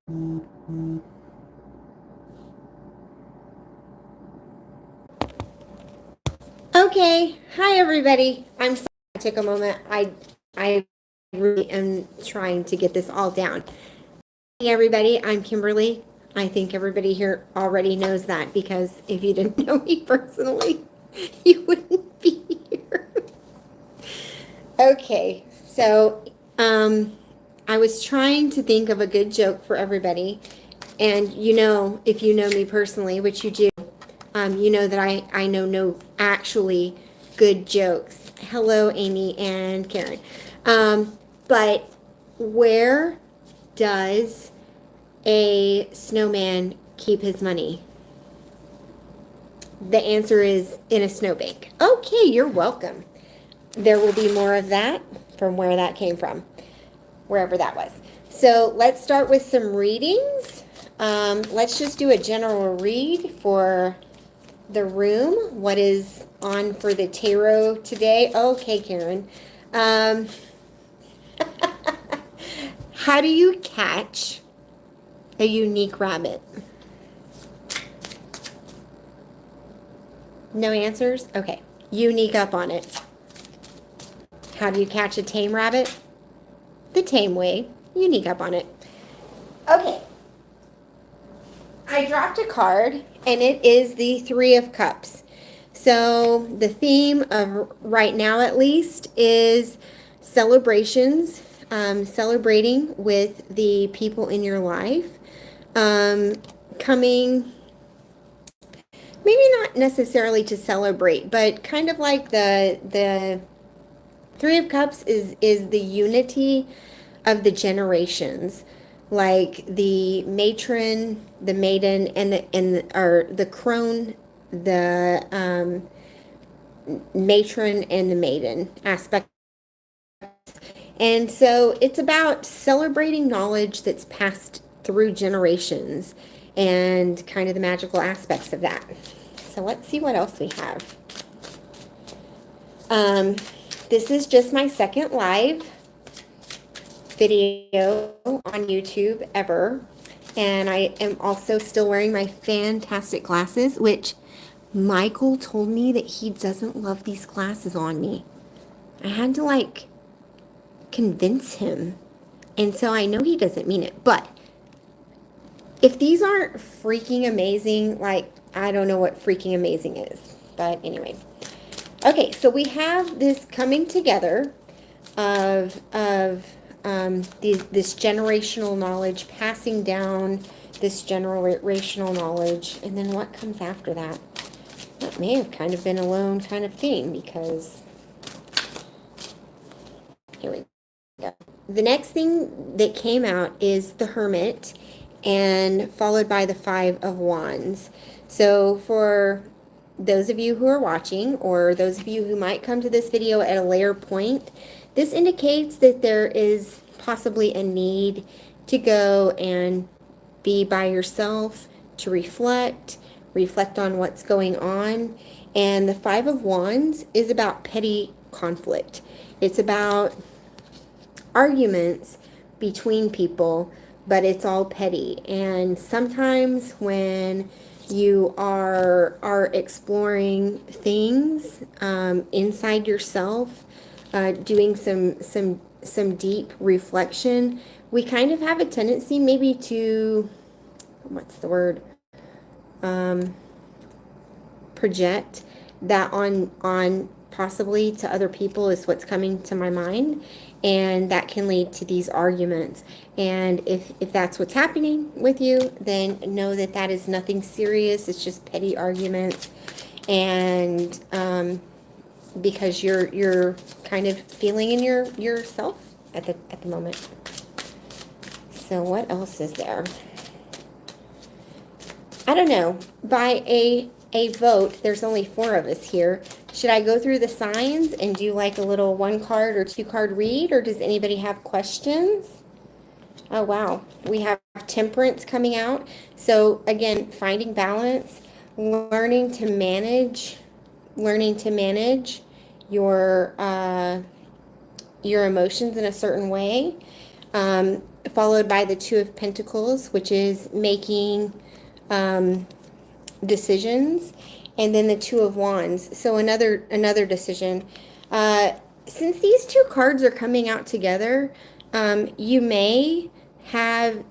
Okay, hi everybody. I'm sorry I took a moment. I really am trying to get this all down. Hey everybody, I'm Kimberly. I think everybody here already knows that because if you didn't know me personally, you wouldn't be here. Okay, so I was trying to think of a good joke for everybody, and if you know me personally, which you do, you know that I know no actually good jokes. Hello, Amy and Karen. But where does a snowman keep his money? The answer is in a snowbank. Okay, you're welcome. There will be more of that from where that came from, wherever that was. So let's start with some readings. Let's just do a general read for the room. What is on for the tarot today? Okay, Karen. Um, how do you catch a unique rabbit? No answers? Okay. Unique up on it. How do you catch a tame rabbit? The tame way. Unique up on it. Okay. I dropped a card, and it is the Three of Cups. So the theme of right now, at least, is celebrations, celebrating with the people in your life, coming, maybe not necessarily to celebrate, but kind of like the Three of Cups is the unity of the generations, like the matron, the maiden, or the crone, the matron and the maiden aspect. And so it's about celebrating knowledge that's passed through generations and kind of the magical aspects of that. So let's see what else we have. This is just my second live video on YouTube ever. And I am also still wearing my fantastic glasses, which Michael told me that he doesn't love these glasses on me. I had to convince him. And so I know he doesn't mean it. But if these aren't freaking amazing, I don't know what freaking amazing is. But anyway. Okay, so we have this coming together of this generational knowledge, passing down this generational knowledge, and then what comes after that? That may have kind of been a lone kind of theme, because here we go. The next thing that came out is the Hermit, and followed by the Five of Wands. So for those of you who are watching, or those of you who might come to this video at a later point, this indicates that there is possibly a need to go and be by yourself, to reflect on what's going on. And the Five of Wands is about petty conflict. It's about arguments between people, but it's all petty. And sometimes when you are exploring things inside yourself, doing some deep reflection, we kind of have a tendency maybe to, what's the word, project that on possibly to other people, is what's coming to my mind, and that can lead to these arguments. And if that's what's happening with you, then know that that is nothing serious. It's just petty arguments, and because you're kind of feeling in yourself at the moment. So what else is there? I don't know. By a vote, there's only 4 of us here. Should I go through the signs and do like a little 1 card or 2 card read, or does anybody have questions? Oh, wow. We have Temperance coming out. So again, finding balance, learning to manage your emotions in a certain way. followed by the Two of Pentacles, which is making decisions, and then the Two of Wands. So another decision. Since these two cards are coming out together, you may have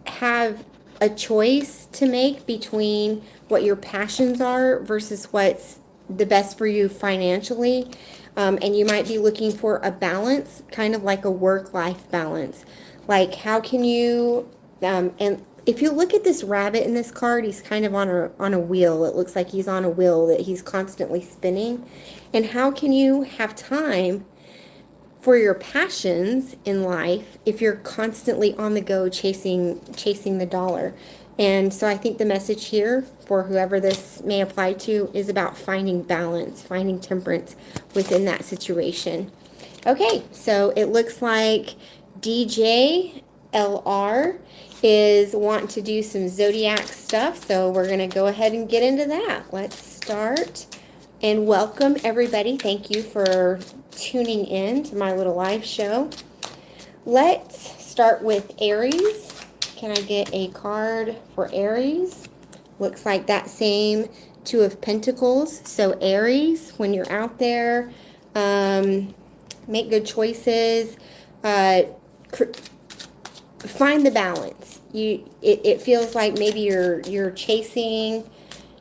a choice to make between what your passions are versus what's the best for you financially. And you might be looking for a balance, kind of like a work-life balance. Like, how can you, and if you look at this rabbit in this card, he's kind of on a wheel. It looks like he's on a wheel that he's constantly spinning. And how can you have time for your passions in life if you're constantly on the go chasing the dollar? And so I think the message here for whoever this may apply to is about finding balance, finding temperance within that situation. Okay, so it looks like DJ LR is wanting to do some zodiac stuff, so we're going to go ahead and get into that. Let's start. And welcome, everybody. Thank you for tuning in to my little live show. Let's start with Aries. Can I get a card for Aries? Looks like that same Two of Pentacles. So Aries, when you're out there, make good choices. Find the balance. It feels like maybe you're chasing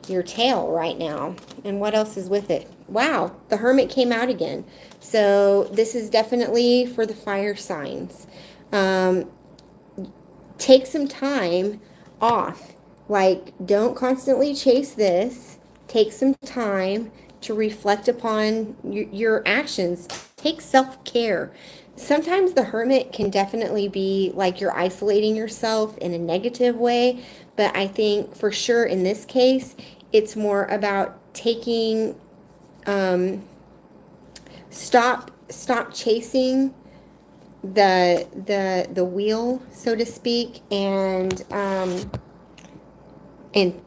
your tail right now. And what else is with it? Wow, the Hermit came out again. So this is definitely for the fire signs. Take some time off. Like, don't constantly chase this. Take some time to reflect upon your actions. Take self-care. Sometimes the Hermit can definitely be like you're isolating yourself in a negative way, but I think for sure in this case, it's more about taking, stop chasing the wheel, so to speak, and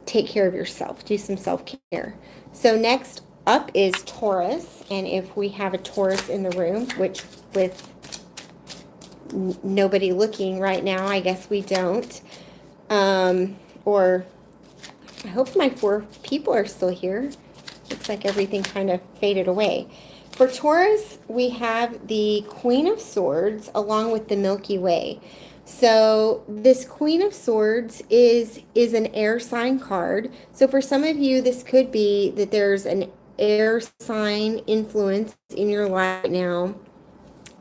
take care of yourself. Do some self-care. So next up is Taurus, and if we have a Taurus in the room, which with nobody looking right now, I guess we don't. Or I hope my 4 people are still here. Looks like everything kind of faded away. For Taurus, we have the Queen of Swords along with the Milky Way. So this Queen of Swords is an air sign card. So for some of you, this could be that there's an air sign influence in your life right now.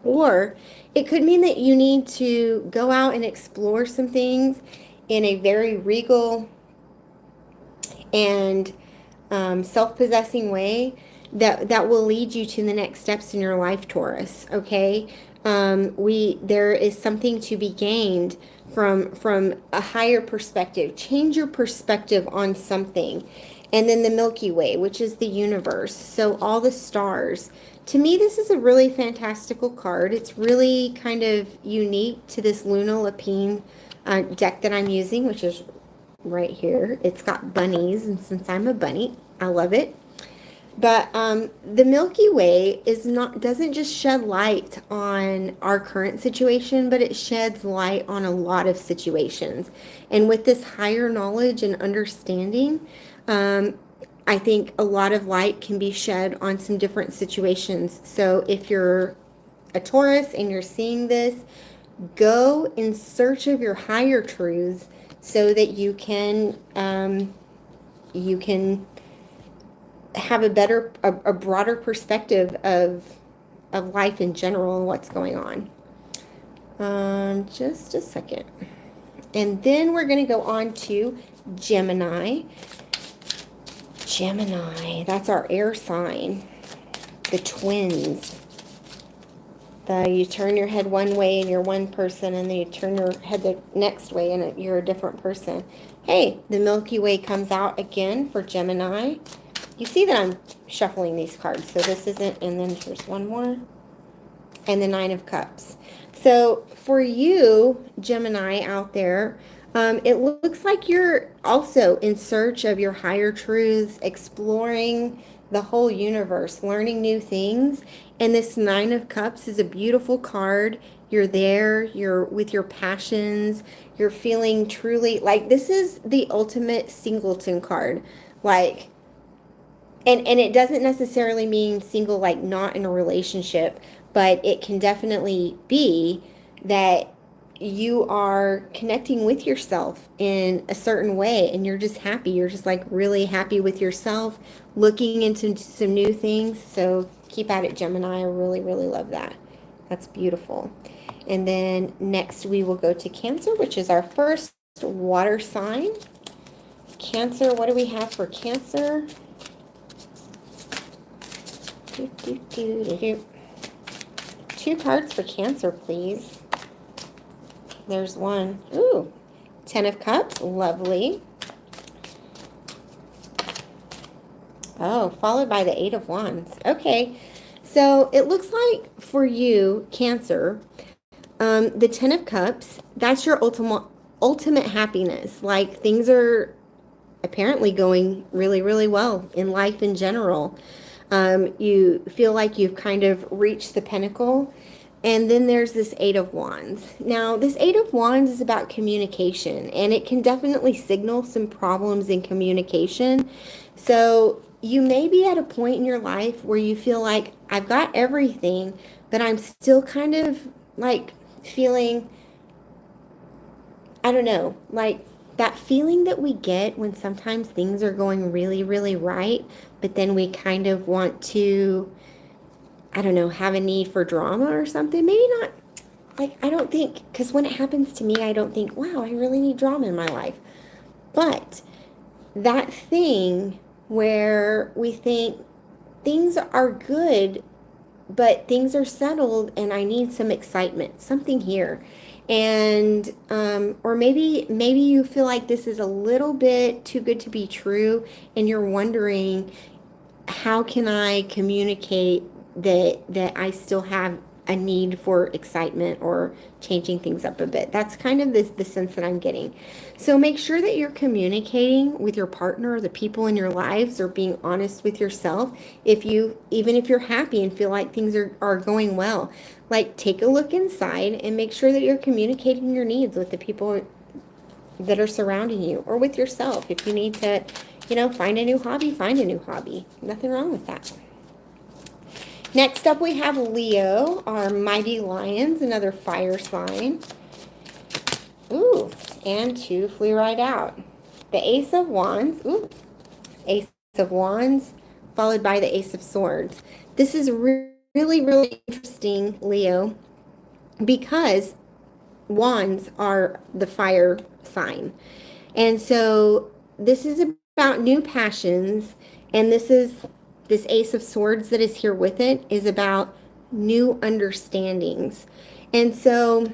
Or it could mean that you need to go out and explore some things in a very regal and self-possessing way that will lead you to the next steps in your life, Taurus. Okay, there is something to be gained from a higher perspective. Change your perspective on something. And then the Milky Way, which is the universe. So all the stars. To me, this is a really fantastical card. It's really kind of unique to this Luna Lapine deck that I'm using, which is right here. It's got bunnies, and since I'm a bunny, I love it. But the Milky Way doesn't just shed light on our current situation, but it sheds light on a lot of situations. And with this higher knowledge and understanding, I think a lot of light can be shed on some different situations. So if you're a Taurus and you're seeing this, go in search of your higher truths so that you can have a broader perspective of life in general and what's going on. Just a second. And then we're going to go on to Gemini. Gemini, that's our air sign. The twins. You turn your head one way and you're one person, and then you turn your head the next way and you're a different person. Hey, the Milky Way comes out again for Gemini. You see that I'm shuffling these cards, so this isn't, and then there's one more, and the Nine of Cups. So for you, Gemini out there, it looks like you're also in search of your higher truths, exploring the whole universe, learning new things. And this Nine of Cups is a beautiful card. you're there, you're with your passions, you're feeling truly like this is the ultimate singleton card. Like, and it doesn't necessarily mean single, like not in a relationship, but it can definitely be that you are connecting with yourself in a certain way and you're just happy. You're just like really happy with yourself, looking into some new things. So keep at it, Gemini. I really, really love that. That's beautiful. And then next we will go to Cancer, which is our first water sign. Cancer, what do we have for Cancer? Two cards for Cancer, please. There's one. Ooh, 10 of Cups. Lovely. Oh, followed by the 8 of Wands. Okay. So it looks like for you, Cancer, the 10 of Cups, that's your ultimate happiness. Like things are apparently going really, really well in life in general. You feel like you've kind of reached the pinnacle. And then there's this 8 of Wands. Now, this 8 of Wands is about communication, and it can definitely signal some problems in communication. So you may be at a point in your life where you feel like I've got everything, but I'm still kind of like feeling, I don't know, like that feeling that we get when sometimes things are going really, really right, but then we kind of want to, I don't know, have a need for drama or something. Maybe not, like, I don't think, because when it happens to me, I don't think, wow, I really need drama in my life. But that thing where we think things are good, but things are settled and I need some excitement, something here. And or maybe you feel like this is a little bit too good to be true and you're wondering, how can I communicate that I still have a need for excitement or changing things up a bit? That's kind of the sense that I'm getting. So make sure that you're communicating with your partner, the people in your lives, or being honest with yourself. Even if you're happy and feel like things are going well, like take a look inside and make sure that you're communicating your needs with the people that are surrounding you, or with yourself. If you need to, find a new hobby, find a new hobby. Nothing wrong with that. Next up, we have Leo, our mighty lions, another fire sign. Ooh, and 2 flew right out. The Ace of Wands. Ooh, Ace of Wands, followed by the Ace of Swords. This is really, really interesting, Leo, because wands are the fire sign. And so this is about new passions, and this Ace of Swords that is here with it is about new understandings. And so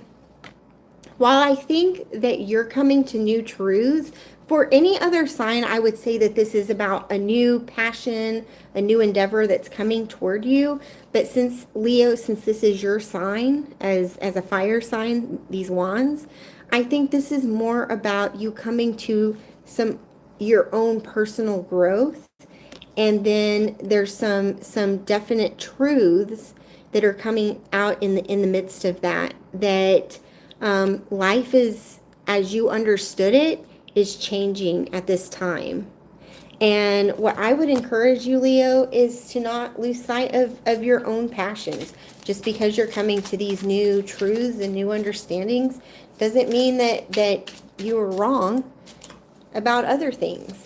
while I think that you're coming to new truths, for any other sign, I would say that this is about a new passion, a new endeavor that's coming toward you. But since Leo, since this is your sign as a fire sign, these wands, I think this is more about you coming to your own personal growth. And then there's some definite truths that are coming out in the midst of that life is, as you understood it, is changing at this time. And what I would encourage you, Leo, is to not lose sight of your own passions. Just because you're coming to these new truths and new understandings doesn't mean that you were wrong about other things.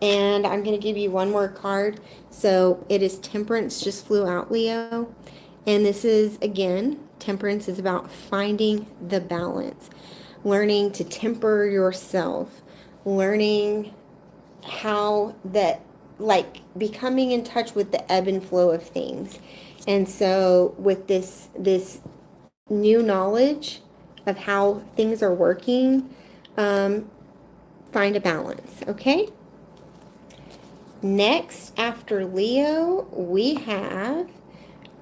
And I'm going to give you one more card. So it is Temperance, just flew out, Leo. And this is, again, Temperance is about finding the balance, learning to temper yourself, learning how that, like, becoming in touch with the ebb and flow of things. And so with this new knowledge of how things are working, find a balance, okay? Next, after Leo, we have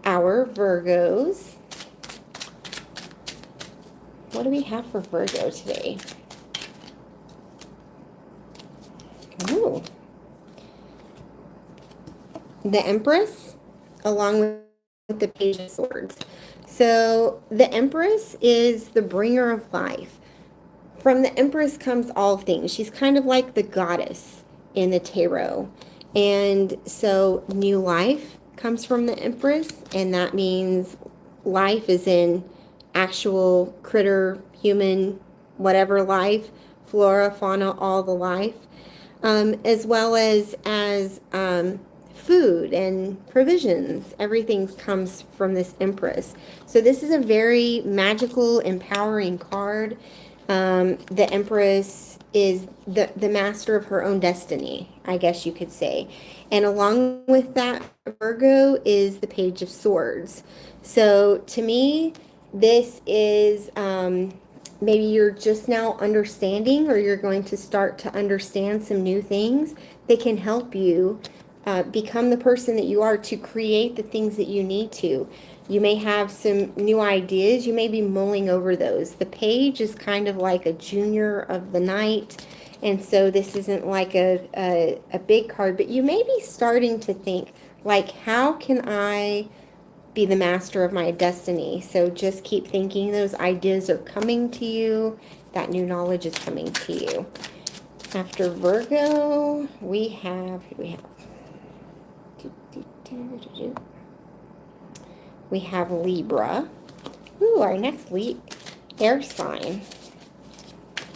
our Virgos. What do we have for Virgo today? Ooh. The Empress, along with the Page of Swords. So the Empress is the bringer of life. From the Empress comes all things. She's kind of like the goddess in the tarot. And so new life comes from the Empress, and that means life is in actual critter, human, whatever life, flora, fauna, all the life, as well as food and provisions. Everything comes from this Empress. So this is a very magical, empowering card. The Empress is the master of her own destiny, I guess you could say. And along with that, Virgo is the Page of Swords. So to me, this is maybe you're just now understanding, or you're going to start to understand some new things that can help you become the person that you are to create the things that you need to. You may have some new ideas. You may be mulling over those. The page is kind of like a junior of the night. And so this isn't like a big card, but you may be starting to think, like, how can I be the master of my destiny? So just keep thinking. Those ideas are coming to you. That new knowledge is coming to you. After Virgo, we have, who do we have? We have Libra. Ooh, our next air sign.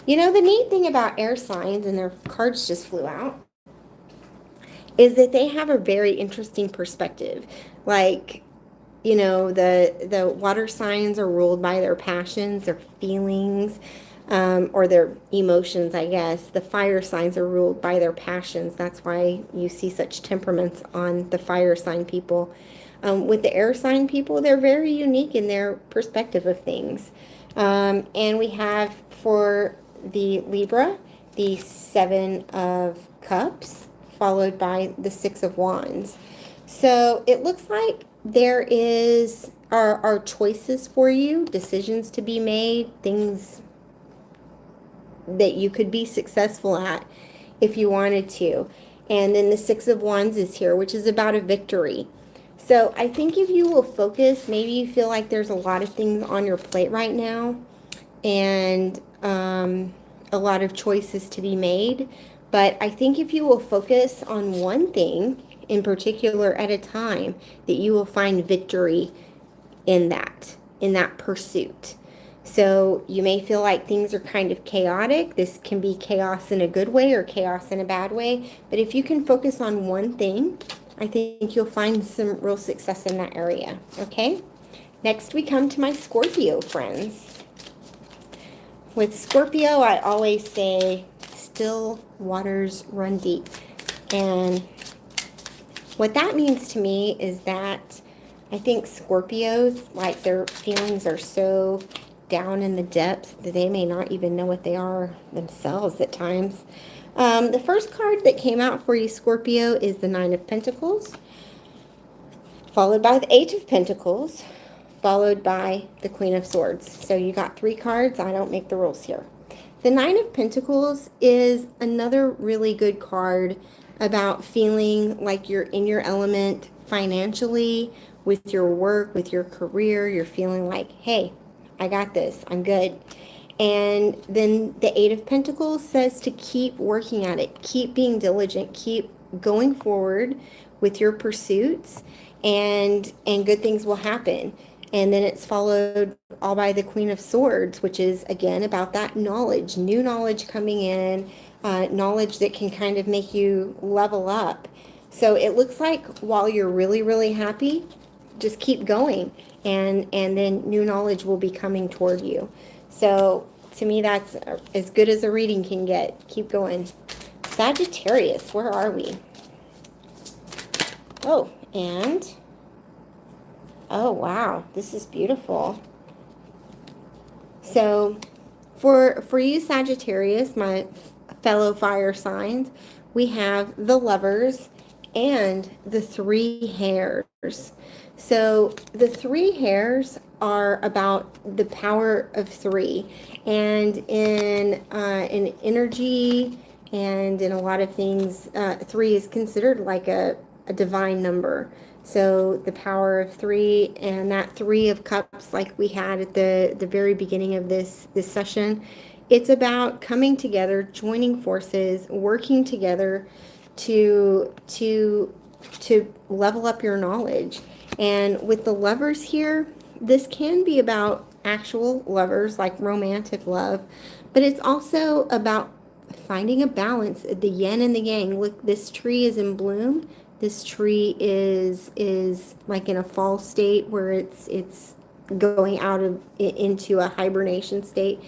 You know, the neat thing about air signs, and their cards just flew out, is that they have a very interesting perspective. Like, you know, the water signs are ruled by their passions, their feelings, or their emotions, I guess. The fire signs are ruled by their passions. That's why you see such temperaments on the fire sign people. With the air sign people, they're very unique in their perspective of things. And we have for the Libra, the Seven of Cups, followed by the Six of Wands. So it looks like there are choices for you, decisions to be made, things that you could be successful at if you wanted to. And then the Six of Wands is here, which is about a victory. So I think if you will focus, maybe you feel like there's a lot of things on your plate right now, and a lot of choices to be made. But I think if you will focus on one thing in particular at a time, that you will find victory in that pursuit. So you may feel like things are kind of chaotic. This can be chaos in a good way or chaos in a bad way. But if you can focus on one thing, I think you'll find some real success in that area. Okay? Next, we come to my Scorpio friends. With Scorpio, I always say, still waters run deep. And what that means to me is that I think Scorpios, like, their feelings are so down in the depths that they may not even know what they are themselves at times. The first card that came out for you, Scorpio, is the Nine of Pentacles, followed by the Eight of Pentacles, followed by the Queen of Swords. So you got 3 cards. I don't make the rules here. The Nine of Pentacles is another really good card about feeling like you're in your element financially, with your work, with your career. You're feeling like, hey, I got this. I'm good. And then the Eight of Pentacles says to keep working at it, keep being diligent, keep going forward with your pursuits, and good things will happen. And then it's followed all by the Queen of Swords, which is, again, about that knowledge, new knowledge coming in, knowledge that can kind of make you level up. So it looks like while you're really, really happy, just keep going, and then new knowledge will be coming toward you. So to me, that's as good as a reading can get. Keep going. Sagittarius, where are we? Oh, and oh, wow, this is beautiful. So for you Sagittarius, my fellow fire signs, we have the Lovers and the 3 Hares. So the 3 Hares are about the power of 3, and in energy and in a lot of things, 3 is considered like a divine number. So the power of three, and that three of cups like we had at the very beginning of this session, it's about coming together, joining forces, working together to level up your knowledge. And with the lovers here, this can be about actual lovers, like romantic love, but it's also about finding a balance, the yin and the yang. Look, this tree is in bloom. This tree is like in a fall state where it's going out of into a hibernation state.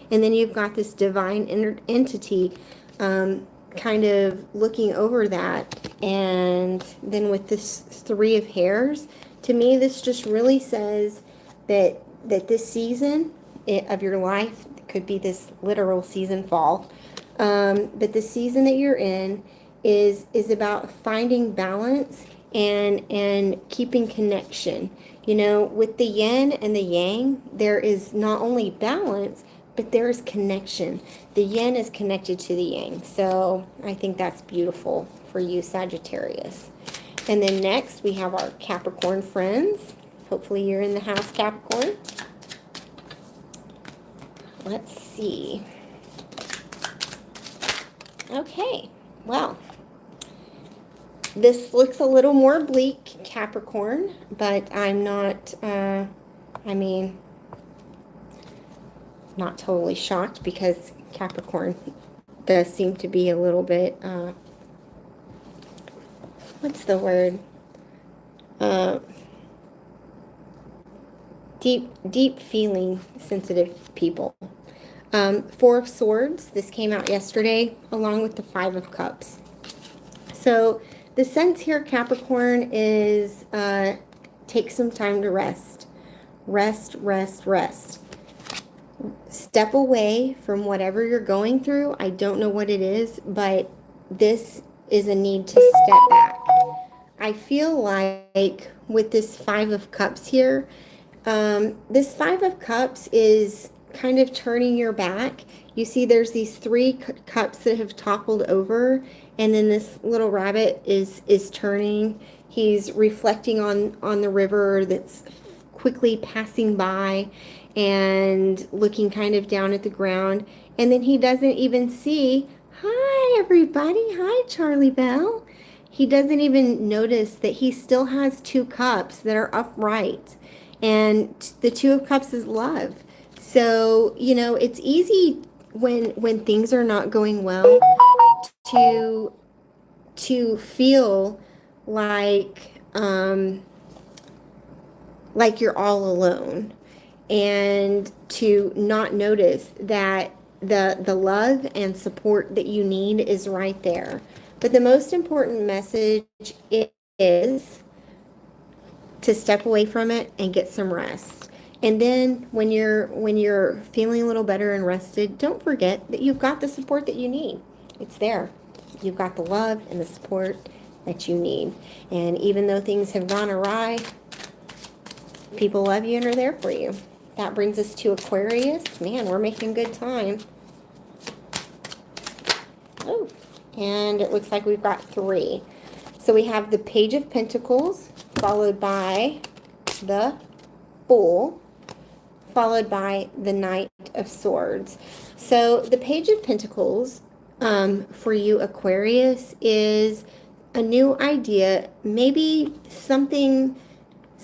And then you've got this divine entity kind of looking over that. And then with this three of hairs, to me, this just really says that this season of your life, could be this literal season, fall, but the season that you're in is about finding balance and keeping connection. You know, with the yin and the yang, there is not only balance, but there is connection. The yin is connected to the yang. So I think that's beautiful for you, Sagittarius. And then next we have our Capricorn friends. Hopefully you're in the house, Capricorn. Let's see. Okay, well, this looks a little more bleak, Capricorn, but I'm not, not totally shocked, because Capricorn does seem to be a little bit, what's the word? Deep feeling sensitive people. Four of Swords, this came out yesterday, along with the Five of Cups. So the sense here, Capricorn, is take some time to rest. Rest. Step away from whatever you're going through. I don't know what it is, but this is a need to step back. I feel like with this Five of Cups here, this Five of Cups is kind of turning your back. You see there's these three cups that have toppled over, and then this little rabbit is turning. He's reflecting on the river that's quickly passing by and looking kind of down at the ground. And then he doesn't even see, hi everybody, hi Charlie Bell. He doesn't even notice that he still has two cups that are upright. And the Two of Cups is love. So, you know, it's easy when things are not going well to feel like you're all alone, and to not notice that the love and support that you need is right there. But the most important message is to step away from it and get some rest. And then when you're feeling a little better and rested, don't forget that you've got the support that you need. It's there. You've got the love and the support that you need. And even though things have gone awry, people love you and are there for you. That brings us to Aquarius. Man, we're making good time. Oh, and it looks like we've got three. So we have the Page of Pentacles, followed by the Fool, followed by the Knight of Swords. So the Page of Pentacles for you, Aquarius, is a new idea, maybe some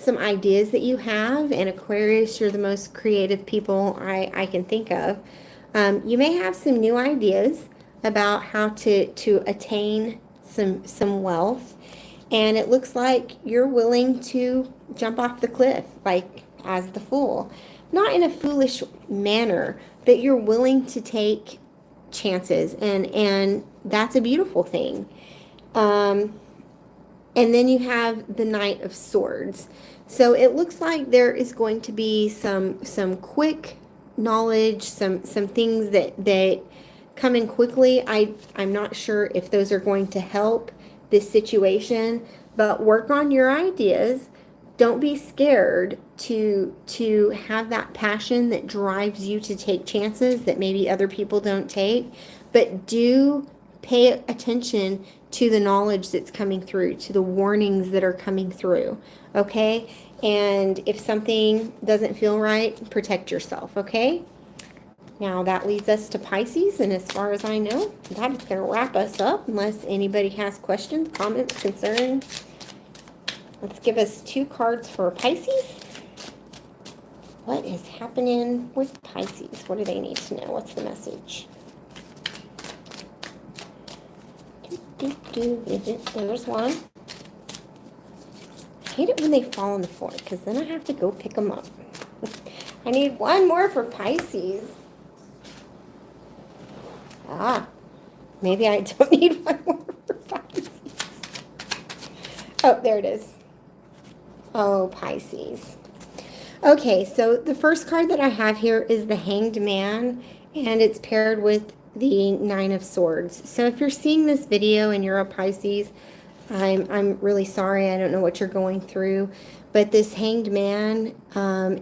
ideas that you have. And Aquarius, you're the most creative people I can think of. You may have some new ideas about how to attain some wealth. And it looks like you're willing to jump off the cliff, like as the Fool. Not in a foolish manner, but you're willing to take chances. And that's a beautiful thing. And then you have the Knight of Swords. So it looks like there is going to be some quick knowledge, some things that come in quickly. I'm not sure if those are going to help this situation, but work on your ideas. Don't be scared to have that passion that drives you to take chances that maybe other people don't take, but do pay attention to the knowledge that's coming through, to the warnings that are coming through, okay? And if something doesn't feel right, protect yourself, okay? Now that leads us to Pisces, and as far as I know, that is going to wrap us up unless anybody has questions, comments, concerns. Let's give us 2 cards for Pisces. What is happening with Pisces? What do they need to know? What's the message? There's one. I hate it when they fall on the floor because then I have to go pick them up. I need one more for Pisces. Maybe I don't need one more for Pisces. Oh, there it is. Oh, Pisces. Okay, so the first card that I have here is the Hanged Man, and it's paired with the 9 of Swords. So if you're seeing this video and you're a Pisces, I'm really sorry. I don't know what you're going through, but this Hanged Man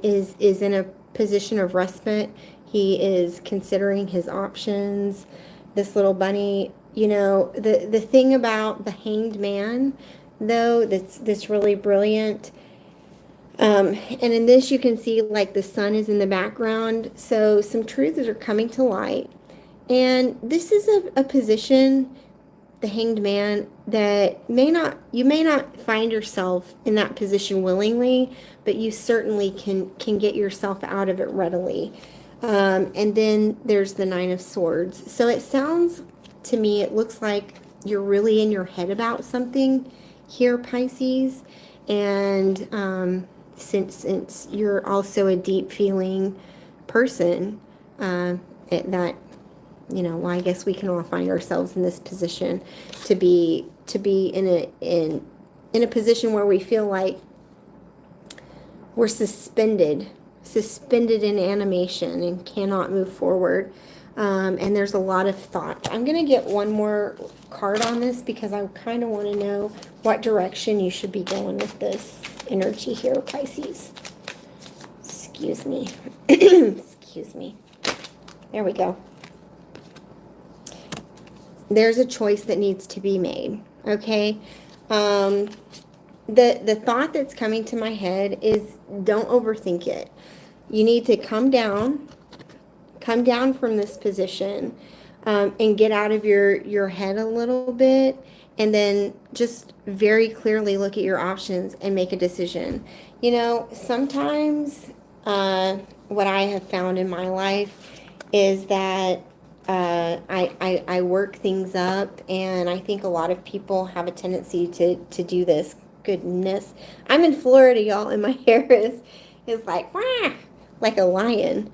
is in a position of respite. He is considering his options. This little bunny, you know, the thing about the Hanged Man, though, that's really brilliant. And in this, you can see like the sun is in the background. So some truths are coming to light. And this is a position, the Hanged Man, that you may not find yourself in that position willingly, but you certainly can get yourself out of it readily. And then there's the 9 of Swords. So it sounds to me, it looks like you're really in your head about something here, Pisces. And since you're also a deep feeling person, that, you know, well, I guess we can all find ourselves in this position to be in a position where we feel like we're suspended in animation and cannot move forward. And there's a lot of thought. I'm going to get one more card on this because I kind of want to know what direction you should be going with this energy here, Pisces. Excuse me. Excuse me. There we go. There's a choice that needs to be made, okay? The thought that's coming to my head is don't overthink it. You need to come down from this position, and get out of your head a little bit, and then just very clearly look at your options and make a decision. You know, sometimes what I have found in my life is that I work things up, and I think a lot of people have a tendency to do this. Goodness, I'm in Florida, y'all, and my hair is like, wah, like a lion.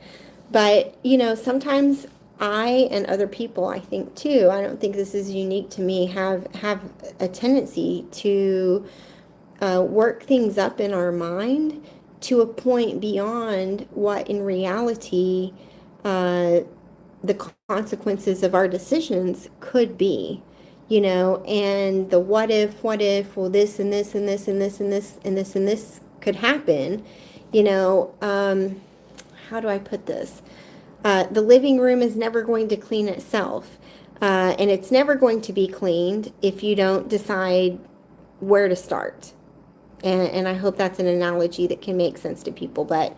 But, you know, sometimes I and other people, I think too, I don't think this is unique to me, have a tendency to work things up in our mind to a point beyond what in reality the consequences of our decisions could be, you know, and the what if, well, this and this and this and this and this and this and this could happen, you know. How do I put this? The living room is never going to clean itself, and it's never going to be cleaned if you don't decide where to start. And I hope that's an analogy that can make sense to people. But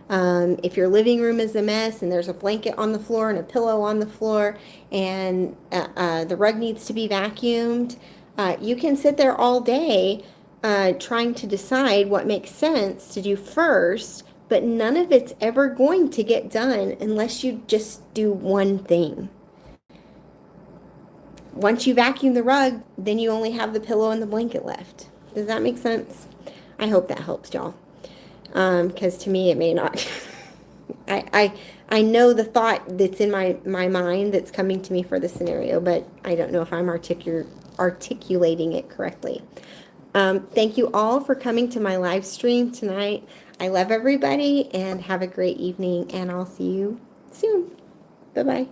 if your living room is a mess and there's a blanket on the floor and a pillow on the floor and the rug needs to be vacuumed, you can sit there all day trying to decide what makes sense to do first, but none of it's ever going to get done unless you just do one thing. Once you vacuum the rug, then you only have the pillow and the blanket left. Does that make sense? I hope that helps, y'all. Because to me, it may not. I know the thought that's in my mind that's coming to me for the scenario, but I don't know if I'm articulating it correctly. Thank you all for coming to my live stream tonight. I love everybody, and have a great evening, and I'll see you soon. Bye-bye.